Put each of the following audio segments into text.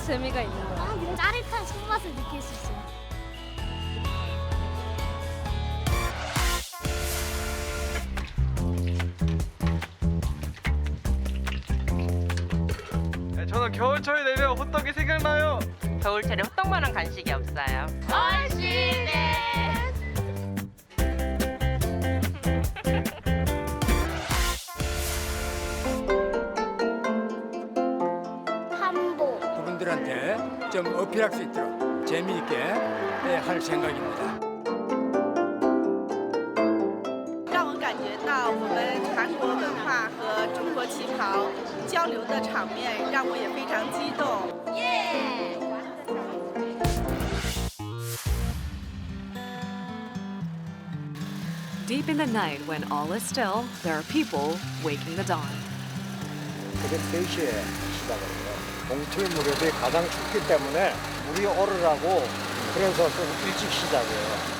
재미가 있는 거야. 짜릿한 손맛을 느낄 수 있어요. 저는 겨울철이 되면 호떡이 생각나요. 겨울철에 호떡만한 간식이 없어요. 한복. 그분들한테 좀 어필할 수 있도록 재미있게 할 생각입니다. 让我感觉到我们韩国文化和中国旗袍交流的场面，让我也非常激动。 Deep in the night, when all is still, there are people waking the dawn. 새벽 3시에 시작을 해요. 동틀 무렵이 가장 춥기 때문에 물이 오르라고 그래서 좀 일찍 시작해요.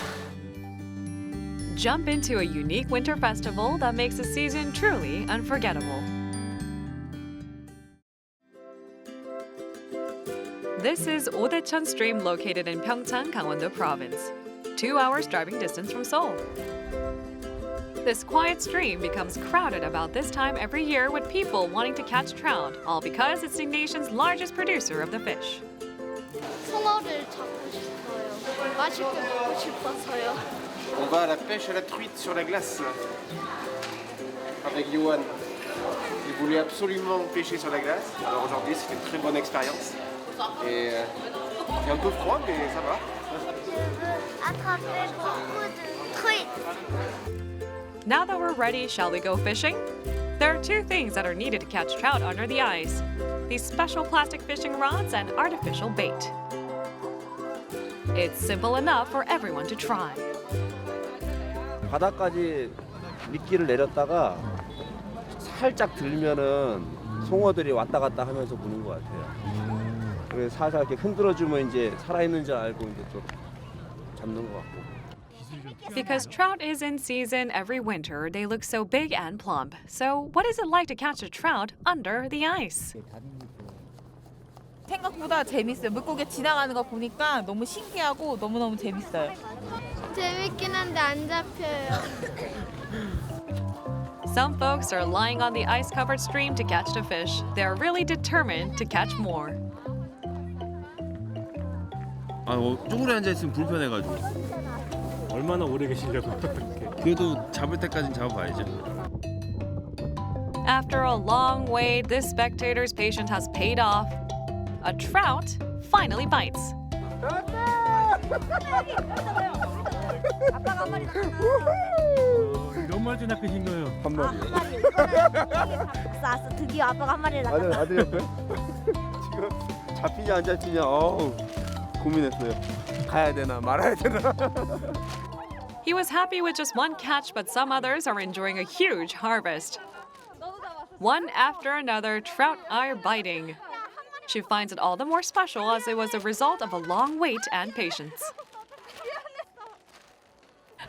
Jump into a unique winter festival that makes the season truly unforgettable. This is Odaecheon Stream located in Pyeongchang, Gangwon-do Province, 2 hours driving distance from Seoul. This quiet stream becomes crowded about this time every year with people wanting to catch trout, all because it's the nation's largest producer of the fish. 송어를 잡고 싶어요. 맛있게 먹고 싶어서요. On va à la pêche à la truite sur la glace avec Johan. Il voulait absolument pêcher sur la glace. Alors aujourd'hui, c'était une très bonne expérience. Et c'est un peu froid, mais ça va. Now that we're ready, shall we go fishing? There are 2 things that are needed to catch trout under the ice: these special plastic fishing rods and artificial bait. It's simple enough for everyone to try. 바닥까지 미끼를 내렸다가 살짝 들면은 송어들이 왔다 갔다 하면서 무는 것 같아요. 그래서 살살 이렇게 흔들어주면 이제 살아있는 줄 알고 이제 좀 잡는 것 같고. Because trout is in season every winter, they look so big and plump. So what is it like to catch a trout under the ice? 생각보다 재밌어요. 물고기 지나가는 거 보니까 너무 신기하고 너무너무 재밌어요. 재밌긴 한데 안 잡혀요. Some folks are lying on the ice-covered stream to catch the fish. They're really determined to catch more. 쪼그려 앉아 있으면 불편해가지고. 얼마나 오래 계시려고 그래도 잡을 때까지는 잡아봐야죠. After a long wait, this spectator's patience has paid off. A trout finally bites. 아빠가 한 마리 몇 마리 낚으신 거예요? 한 마리. 쌌어. 드디어 아빠가 한 마리를 낚았다. 아들 옆에? 지금 잡히냐 안 잡히냐 고민했어요. 가야 되나 말아야 되나. He was happy with just one catch, but some others are enjoying a huge harvest. One after another, trout are biting. She finds it all the more special as it was a result of a long wait and patience.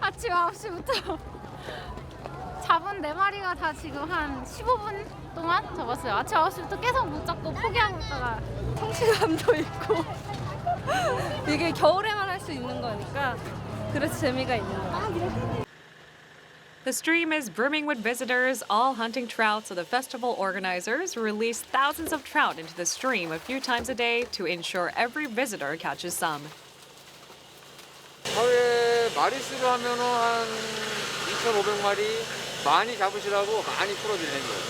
아침 9시부터 잡은 4마리가 다 지금 한 15분 동안 잡았어요. 아침 9시부터 계속 못 잡고 포기하고 있다가 성취감도 있고 이게 겨울에만 할 수 있는 거니까 그래서 재미가 있는 거예요. The stream is brimming with visitors, all hunting trout, so the festival organizers release thousands of trout into the stream a few times a day to ensure every visitor catches some. 하루에 마리수로 하면은 한 2,500마리 많이 잡으시라고 많이 풀어드리는 거예요.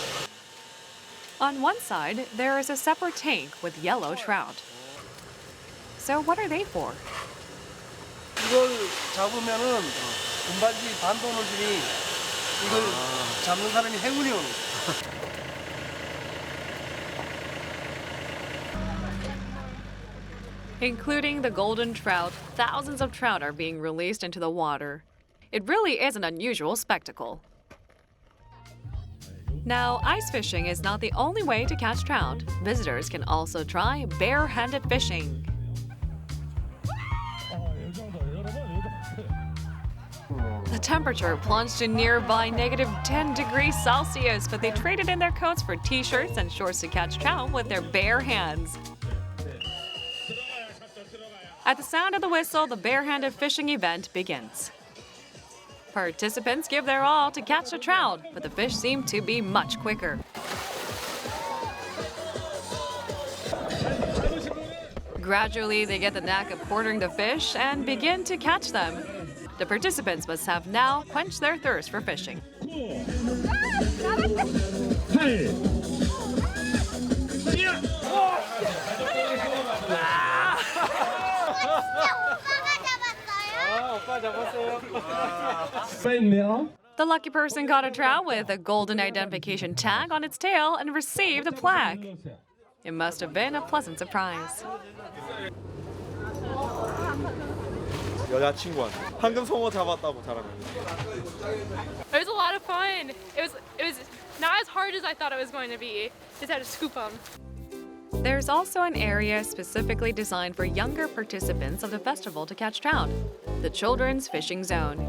On one side, there is a separate tank with yellow trout. So what are they for? 이걸 잡으면은 금반지 반 돈을 주니 이걸 잡는 사람이 행운이 오는 거예요. Including the golden trout, thousands of trout are being released into the water. It really is an unusual spectacle. Now, ice fishing is not the only way to catch trout. Visitors can also try bare-handed fishing. The temperature plunged to nearby -10 degrees Celsius, but they traded in their coats for t-shirts and shorts to catch trout with their bare hands. At the sound of the whistle, the barehanded fishing event begins. Participants give their all to catch the trout, but the fish seem to be much quicker. Gradually, they get the knack of quartering the fish and begin to catch them. The participants must have now quenched their thirst for fishing. The lucky person caught a trout with a golden identification tag on its tail and received a plaque. It must have been a pleasant surprise. 여자친구한테 황금 송어 잡았다고 자랑해. It was a lot of fun. It was not as hard as I thought it was going to be. Just had to scoop them. There's also an area specifically designed for younger participants of the festival to catch trout, the Children's Fishing Zone.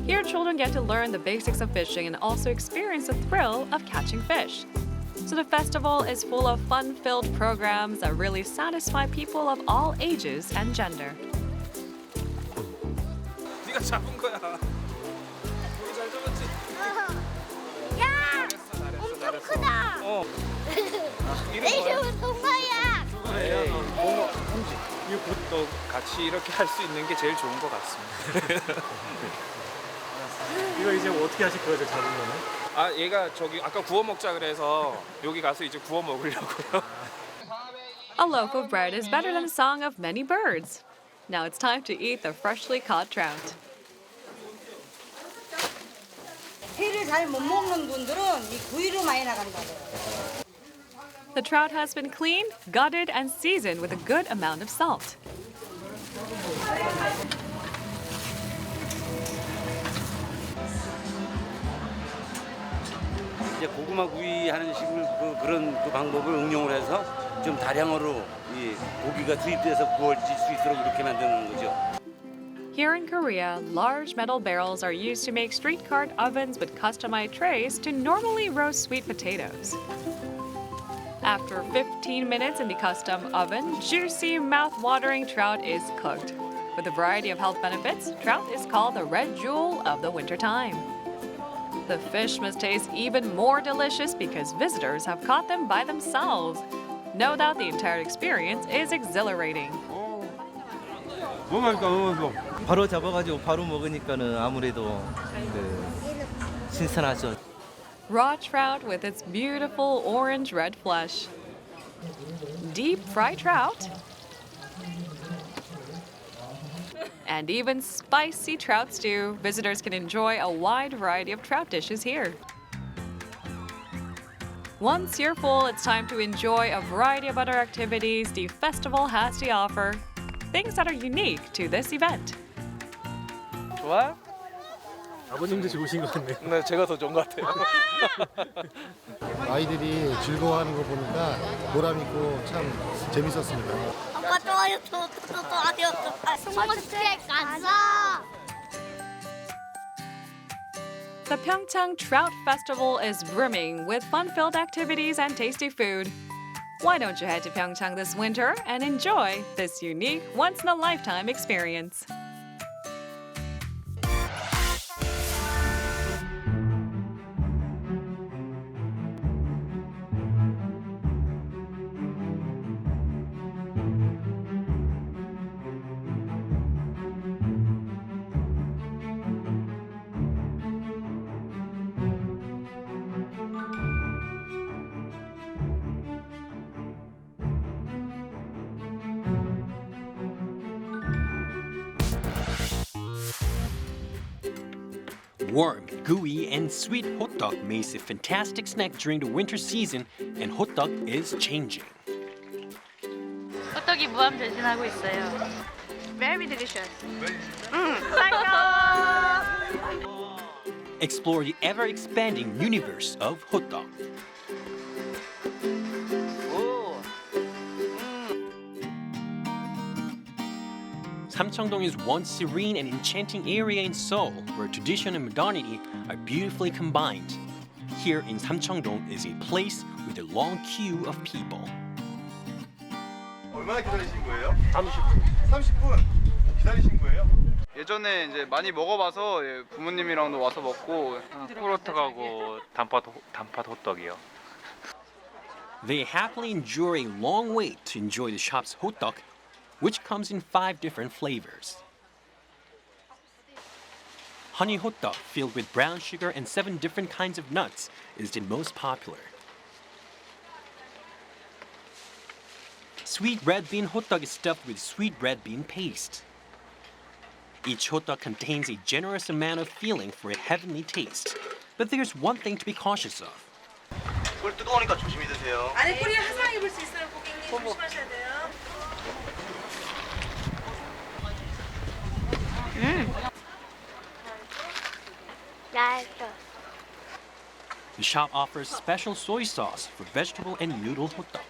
Here, children get to learn the basics of fishing and also experience the thrill of catching fish. So the festival is full of fun-filled programs that really satisfy people of all ages and gender. 네가 잡은 거야. 야! 엄청 크다! 내 이름은 동아야! 이것도 같이 이렇게 할 수 있는 게 제일 좋은 것 같습니다. 이거 이제 어떻게 하실 거예요, 잡은 거는? 아, 얘가 저기 아까 구워 먹자 그래서 여기 가서 이제 구워 먹으려고요. A loaf of bread is better than a song of many birds. Now it's time to eat the freshly caught trout. 회를 잘 못 먹는 분들은 이 구이로 많이 나간다고. The trout has been cleaned, gutted, and seasoned with a good amount of salt. 이제 고구마 구이 하는 식을 그런 방법을 응용을 해서 좀 다량으로 이 고기가 투입돼서 구워질 수 있도록 이렇게 만드는 거죠. Here in Korea, large metal barrels are used to make street-cart ovens with customized trays to normally roast sweet potatoes. After 15 minutes in the custom oven, juicy, mouth-watering trout is cooked. With a variety of health benefits, trout is called the red jewel of the wintertime. The fish must taste even more delicious because visitors have caught them by themselves. No doubt the entire experience is exhilarating. 너무 맛있다, 너무 맛있어. 바로 잡아가지고 바로 먹으니까는 아무래도 신선하죠. Raw trout with its beautiful orange-red flesh. Deep fried trout. And even spicy trout stew. Visitors can enjoy a wide variety of trout dishes here. Once you're full, it's time to enjoy a variety of other activities the festival has to offer. Things that are unique to this event. 좋아? 아버님도 좋으신 것 같네요. 네, 제가 더 좋은 것 같아요. 아이들이 즐거워하는 거 보니까 보람 있고 참 재밌었습니다. 아빠 좋아요, 좋아요. 송어축제 가자. The Pyeongchang Trout Festival is brimming with fun-filled activities and tasty food. Why don't you head to Pyeongchang this winter and enjoy this unique, once-in-a-lifetime experience? Warm, gooey, and sweet hotteok makes a fantastic snack during the winter season, and hotteok is changing. 호떡이 무한 변신하고 있어요. Very delicious. Explore the ever-expanding universe of hotteok. Samcheongdong is one serene and enchanting area in Seoul where tradition and modernity are beautifully combined. Here in Samcheongdong is a place with a long queue of people. 얼마나 기다리신 거예요? 30분. 30분 기다리신 거예요? 예전에 이제 많이 먹어봐서 부모님이랑도 와서 먹고 호떡하고 단팥 호떡이요. They happily endure a long wait to enjoy the shop's hotteok, which comes in 5 different flavors. Honey hotteok, filled with brown sugar and 7 different kinds of nuts, is the most popular. Sweet red bean hotteok is stuffed with sweet red bean paste. Each hotteok contains a generous amount of filling for a heavenly taste. But there's one thing to be cautious of. 꿀 뜨거우니까 조심히 드세요. 안에 꿀이 화상 입을 수 있어요, 고객님. 조심하셔야 돼요. The shop offers special soy sauce for vegetable and noodle hotteok.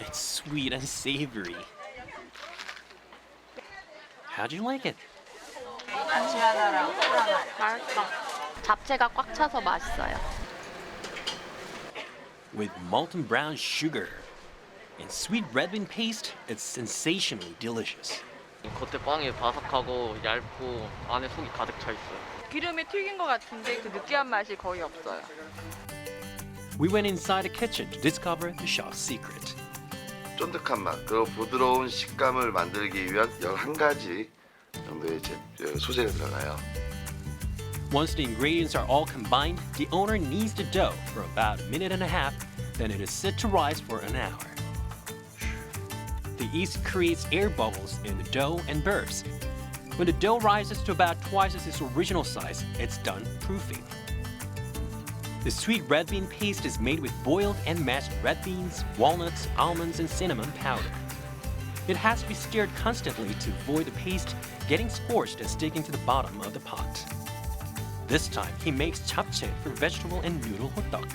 It's sweet and savory. How'd you like it? 맛있어. 잡채가 꽉 차서 맛있어요. With molten brown sugar and sweet red bean paste, it's sensationally delicious. 겉에 빵이 바삭하고 얇고 안에 속이 가득 차 있어요. 기름에 튀긴 것 같은데 그 느끼한 맛이 거의 없어요. We went inside the kitchen to discover the shop's secret. 쫀득한 맛, 그리고 부드러운 식감을 만들기 위한 11가지 정도의 소재가 들어가요. Once the ingredients are all combined, the owner kneads the dough for about a minute and a half, then it is set to rise for an hour. The yeast creates air bubbles in the dough and bursts. When the dough rises to about twice its original size, it's done proofing. The sweet red bean paste is made with boiled and mashed red beans, walnuts, almonds, and cinnamon powder. It has to be stirred constantly to avoid the paste getting scorched and sticking to the bottom of the pot. This time, he makes japchae for vegetable and noodle hotteok.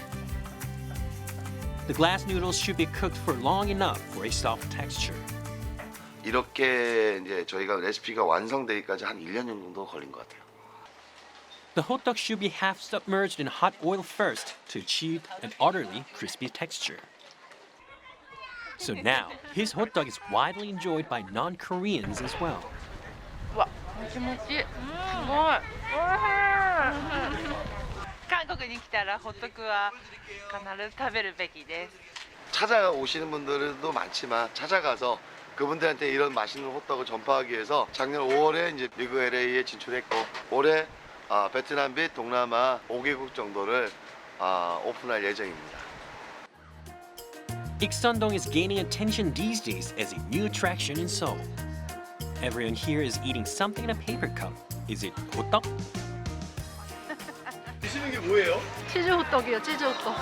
The glass noodles should be cooked for long enough for a soft texture. 이렇게 이제 저희가 레시피가 완성되기까지 한 1년 정도 걸린 것 같아요. The hotteok should be half submerged in hot oil first to achieve an utterly crispy texture. So now, his hotteok is widely enjoyed by non-Koreans as well. 와, 모찌모찌. 한국에来たらホットクは必ず食べるべきです. 찾아오시는 분들도 많지만 찾아가서 그분들한테 이런 맛있는 호떡을 전파하기 위해서 작년 5월에 이제 미국 LA에 진출했고 올해 베트남 및 동남아 5개국 정도를 오픈할 예정입니다. Iksan-dong is gaining attention these days as a new attraction in Seoul. Everyone here is eating something in a paper cup. Is it hotteok? 드시는 게 뭐예요? 치즈 호떡이요, 치즈 호떡.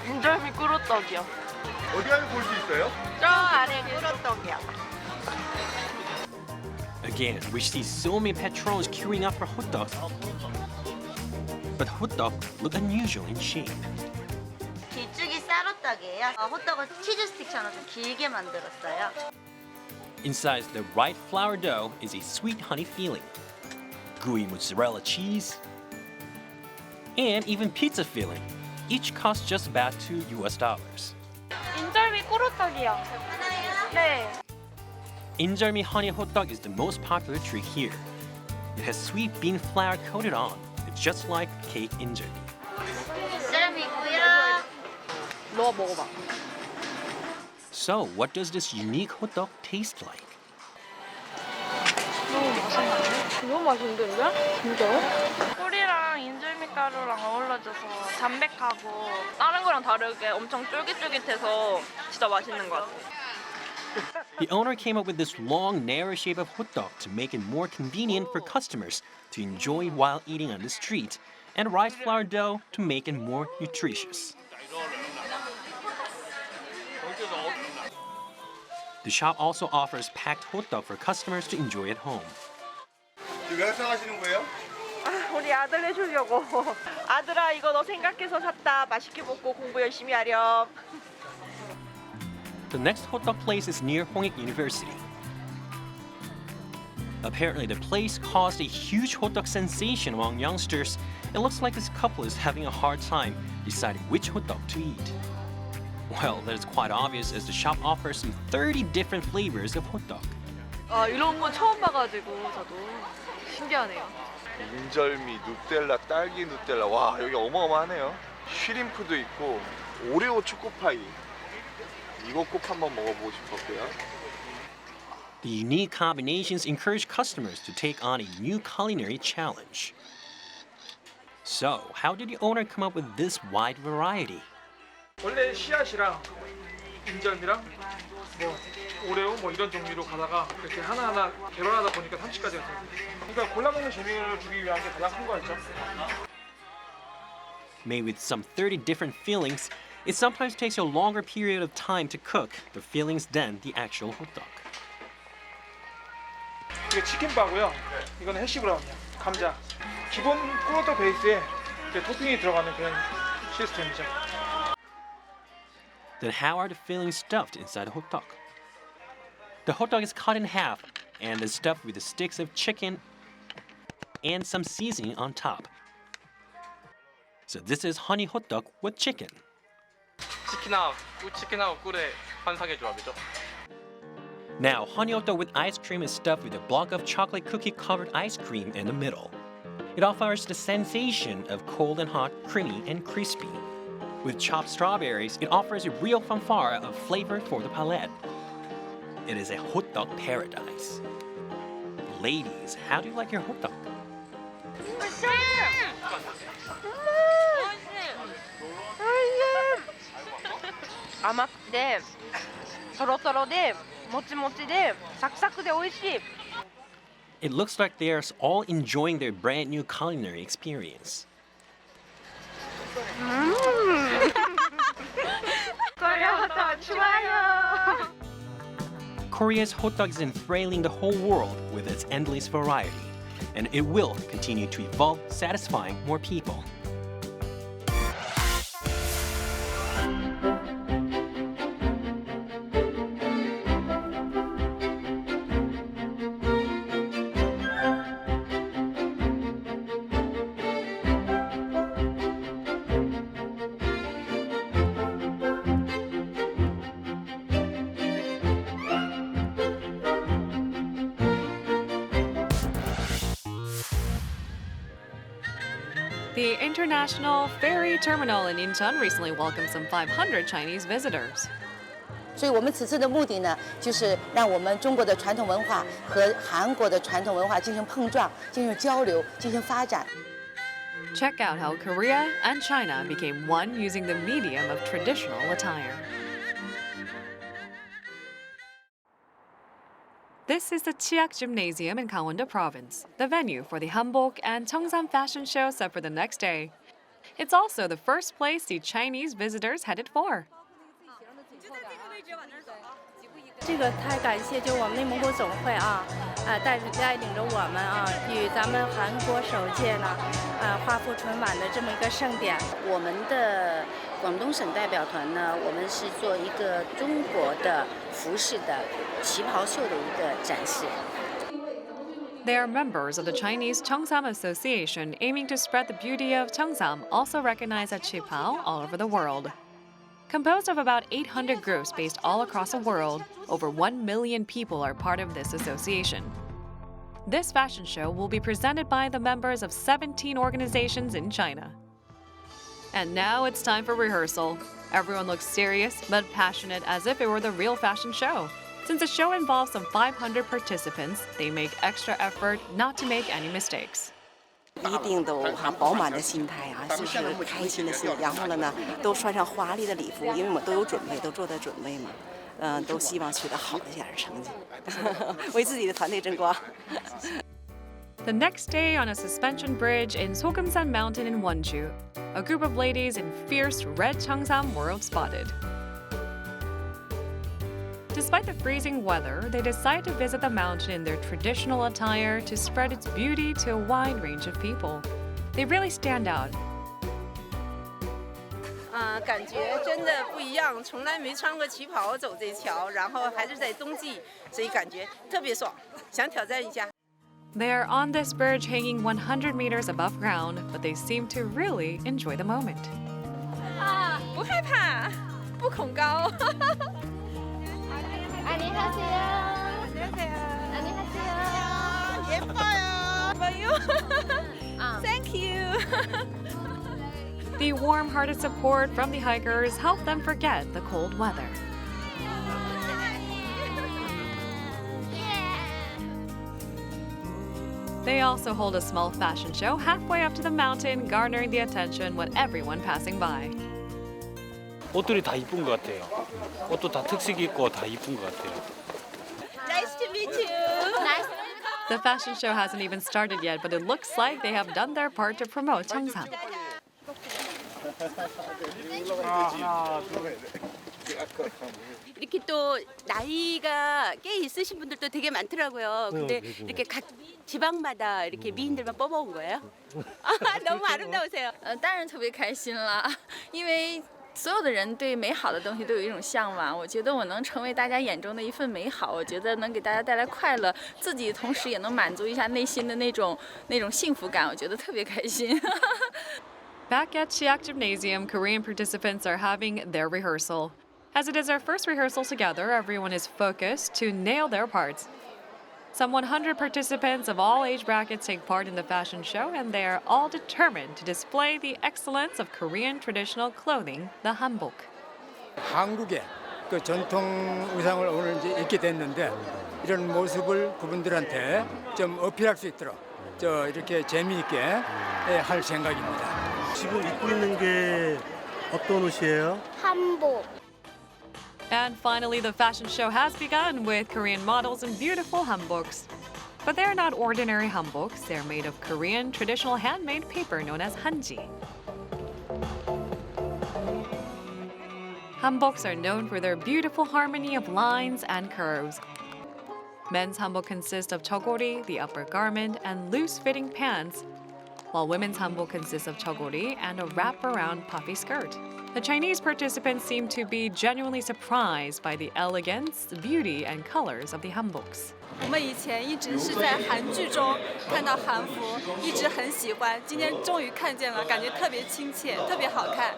인절미 꿀호떡이요. 어디 가면 볼 수 있어요? 저 아래 꿀호떡이요. Again, we see so many patrons queuing up for hotdogs. But hotdog look unusual in shape. 길쭉이 쌀호떡이에요. 호떡을 치즈 스틱처럼 좀 길게 만들었어요. Inside the right flour dough is a sweet honey filling, gooey mozzarella cheese, and even pizza filling. Each costs just about $2. 인절미 꿀호떡이요. 네. Injeolmi honey hotdog is the most popular treat here. It has sweet bean flour coated on. It's just like cake injeolmi. 인절미고요. 너 먹어봐. So, what does this unique hotdog taste like? 너무 맛있는데? 진짜요? 꿀이랑 인절미 가루랑 어우러져서 담백하고 다른 거랑 다르게 엄청 쫄깃쫄깃해서 진짜 맛있는 것 같아요. The owner came up with this long, narrow shape of hotdog to make it more convenient for customers to enjoy while eating on the street, and rice flour dough to make it more nutritious. The shop also offers packed hotdog for customers to enjoy at home. 왜 합성하시는 거예요? 우리 아들 해주려고. 아들아 이거 너 생각해서 샀다. 맛있게 먹고 공부 열심히 하렴. The next hotdog place is near Hongik University. Apparently, the place caused a huge hotdog sensation among youngsters. It looks like this couple is having a hard time deciding which hotdog to eat. Well, that is quite obvious as the shop offers some 30 different flavors of hotdog. 아, 이런 거 처음 봐가지고 저도 신기하네요. 인절미, 누텔라, 딸기 누텔라. 와, 여기 어마어마하네요. 쉬림프도 있고 오레오 초코파이. 이거 꼭 한번 먹어보고 싶었고요. The unique combinations encourage customers to take on a new culinary challenge. So, how did the owner come up with this wide variety? 원래 씨앗이랑 인절미랑 뭐 오레오 뭐 이런 종류로 가다가 이렇게 하나하나 개발하다 보니까 30가지가 됐어요. 그러니까 골라 먹는 재미를 주기 위한 게 가장 큰 거였죠. Made with some 30 different fillings, it sometimes takes a longer period of time to cook the fillings than the actual hotdog. 이게 치킨바고요. 이거는 해시 브라운이야. 감자. 기본 꿀호떡 베이스에 토핑이 들어가는 그런 시스템이죠. Then how are the fillings stuffed inside a hotdog? The hotdog is cut in half and is stuffed with the sticks of chicken and some seasoning on top. So this is honey hotdog with chicken. 치킨하고 꿀의 환상의 조합이죠. Now, honey hotdog with ice cream is stuffed with a block of chocolate cookie-covered ice cream in the middle. It offers the sensation of cold and hot, creamy and crispy. With chopped strawberries, it offers a real fanfare of flavor for the palate. It is a hotdog paradise. Ladies, how do you like your hotdog? 아막대, 토로토로대, 모찌모찌대, 사크사크대, 美味しい. It looks like they are all enjoying their brand new culinary experience. Korea's hotdog is enthralling the whole world with its endless variety, and it will continue to evolve, satisfying more people. The International Ferry Terminal in Incheon recently welcomed some 500 Chinese visitors. 所以我们此次的目的呢，就是让我们中国的传统文化和韩国的传统文化进行碰撞、进行交流、进行发展。 Check out how Korea and China became one using the medium of traditional attire. This is the Chiak Gymnasium in Gangwon-do Province, the venue for the Hanbok and Cheongsam fashion show set for the next day. It's also the first place the Chinese visitors headed for. 这个太感谢，就我们内蒙古总会啊，带领着我们啊，与咱们韩国首届呢，华服春晚的这么一个盛典。我们的广东省代表团呢，我们是做一个中国的服饰的旗袍秀的一个展示。 They are members of the Chinese Cheongsam Association, aiming to spread the beauty of Cheongsam, also recognized as Chipao all over the world. Composed of about 800 groups based all across the world, over 1 million people are part of this association. This fashion show will be presented by the members of 17 organizations in China. And now it's time for rehearsal. Everyone looks serious but passionate as if it were the real fashion show. Since the show involves some 500 participants, they make extra effort not to make any mistakes. 一定都饱满的心态啊，就是开心的心，然后呢，都穿上华丽的礼服，因为我们都有准备，都做的准备嘛，都希望取得好的一点成绩，为自己的团队争光。 The next day on a suspension bridge in Sogumsan Mountain in Wonju, a group of ladies in fierce red Cheongsam were spotted. Despite the freezing weather, they decide to visit the mountain in their traditional attire to spread its beauty to a wide range of people. They really stand out. 感觉真的不一样，从来没穿过旗袍走这条，然后还是在冬季，所以感觉特别爽，想挑战一下。 They are on this bridge hanging 100 meters above ground, but they seem to really enjoy the moment. 不害怕，步恐高。 안녕하세요. 안녕하세요. 예뻐요. 예뻐요. Thank you. The warm-hearted support from the hikers helped them forget the cold weather. They also hold a small fashion show halfway up to the mountain, garnering the attention with everyone passing by. 옷들이 다 이쁜 것 같아요. 옷도 다 특색 있고 다 이쁜 것 같아요. Nice to meet you. Nice. The fashion show hasn't even started yet, but it looks like they have done their part to promote Cheongsam. 이렇게 또 나이가 꽤 있으신 분들도 되게 많더라고요. 근데 이렇게 각 지방마다 이렇게 미인들만 뽑아온 거예요? 너무 아름다우세요. 当然特别开心了，因为所有的人对美好的东西都有一种向往。我觉得我能成为大家眼中的一份美好，我觉得能给大家带来快乐，自己同时也能满足一下内心的那种幸福感，我觉得特别开心。Back at Cheongsam Gymnasium, Korean participants are having their rehearsal. As it is their first rehearsal together, everyone is focused to nail their parts. Some 100 participants of all age brackets take part in the fashion show, and they are all determined to display the excellence of Korean traditional clothing, the hanbok. 한국의 그 전통 의상을 오늘 이제 입게 됐는데 이런 모습을 그분들한테 좀 어필할 수 있도록 이렇게 재미있게 할 생각입니다. 지금 입고 있는 게 어떤 옷이에요? 한복. And finally, the fashion show has begun with Korean models in beautiful hanboks. But they're not ordinary hanboks. They're made of Korean traditional handmade paper known as hanji. Hanboks are known for their beautiful harmony of lines and curves. Men's hanbok consists of chogori, the upper garment, and loose-fitting pants, while women's hanbok consists of chogori and a wrap-around puffy skirt. The Chinese participants seem to be genuinely surprised by the elegance, beauty, and colors of the hanboks. 我们以前一直是在韩剧中看到韩服，一直很喜欢。今天终于看见了，感觉特别亲切，特别好看。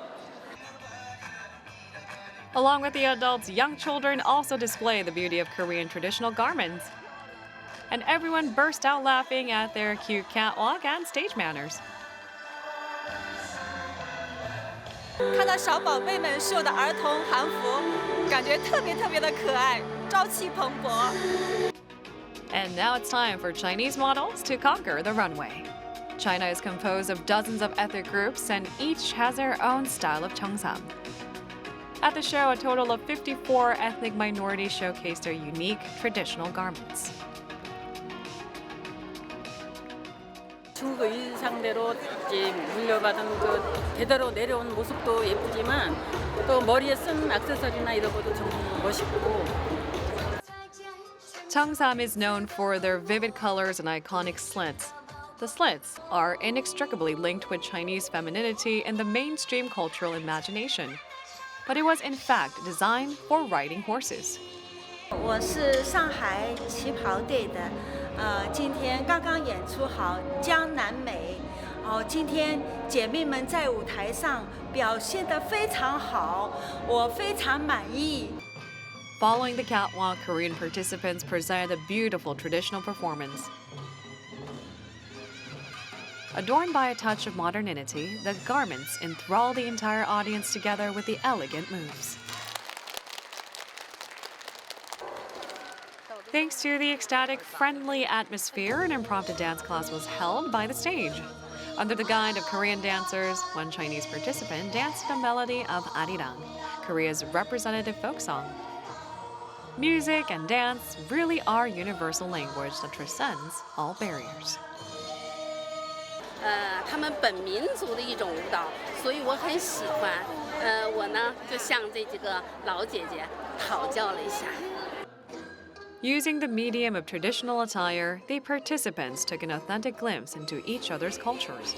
Along with the adults, young children also display the beauty of Korean traditional garments. And everyone burst out laughing at their cute catwalk and stage manners. 看到小宝贝们绣的儿童韩服，感觉特别的可爱，朝气蓬勃。 And now it's time for Chinese models to conquer the runway. China is composed of dozens of ethnic groups, and each has their own style of Cheongsam. At the show, a total of 54 ethnic minorities showcase their unique traditional garments. 중국 의상대로 이제 물려받은 그 대대로 내려온 모습도 예쁘지만 또 머리에 쓴 액세서리나 이런 것도 정말 멋있고. Cheongsam is known for their vivid colors and iconic slits. The slits are inextricably linked with Chinese femininity in the mainstream cultural imagination. But it was in fact designed for riding horses. 我是上海旗袍队的，今天刚刚演出好《江南美》，今天姐妹们在舞台上表现得非常好，我非常满意。 Following the catwalk, Korean participants presented a beautiful traditional performance. Adorned by a touch of modernity, the garments enthrall the entire audience together with the elegant moves. Thanks to the ecstatic, friendly atmosphere, an impromptu dance class was held by the stage. Under the guide of Korean dancers, one Chinese participant danced the melody of Arirang, Korea's representative folk song. Music and dance really are universal language that transcends all barriers. 他们本民族的一种舞蹈，所以我很喜欢。我呢就向这几个老姐姐讨教了一下。 Using the medium of traditional attire, the participants took an authentic glimpse into each other's cultures.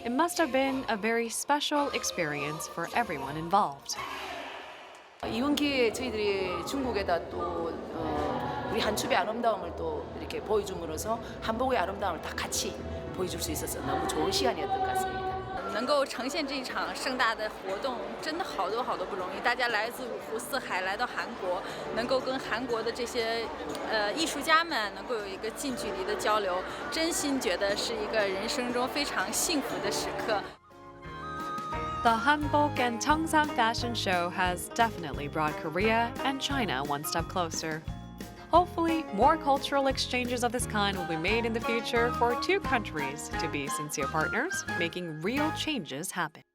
It must have been a very special experience for everyone involved. 이번 기회에 저희들이 중국에다 또 우리 한춤의 아름다움을 또 이렇게 보여줌으로써 한복의 아름다움을 다 같이 보여줄 수 있어서 너무 좋은 시간이었던 것 같습니다. 能够呈现这一场盛大的活动，真的好多好多不容易。大家来自五湖四海来到韩国，能够跟韩国的这些艺术家们能够有一个近距离的交流，真心觉得是一个人生中非常幸福的时刻。The Hanbok and Cheongsam fashion show has definitely brought Korea and China one step closer. Hopefully, more cultural exchanges of this kind will be made in the future for two countries to be sincere partners, making real changes happen.